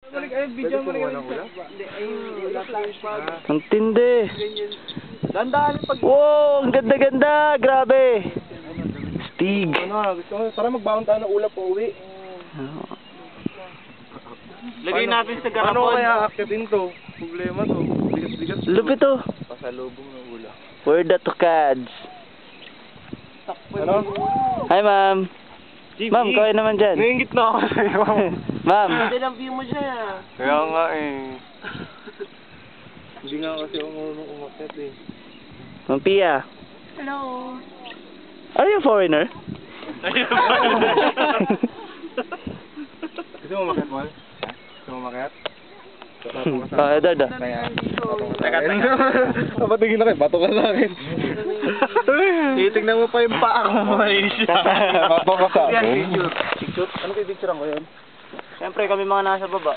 Video mo rin yung Ang tindi. Dandahan pag... Wow, ang ganda-ganda. Grabe. Stig. Tara magbaon tayo ng ulap po uwi. Lagay natin sa garapon. Ano kaya akitin to? Problema to. Bigat-bigat. Lupit to. Pasalubong ng ulap. Word that to Cads. Ano? Hi, ma'am. Ma'am, kawin naman dyan. Naingit na ako sa'yo. Ma'am. Hindi lang view mo siya. Kaya nga eh. Hindi nga kasi ako marunong umakit eh. Ma'am Pia. Hello. Are you a foreigner? Gusto mo umakit, Mal? Gusto mo umakit? Edward. Teka. Papatingin na kayo, bato ka sa akin. Titignan mo pa yung paa ko malinis siya. Bato ka sa akin. Picture. Ano kayo picture ko yun? Siyempre kami mga nasa baba.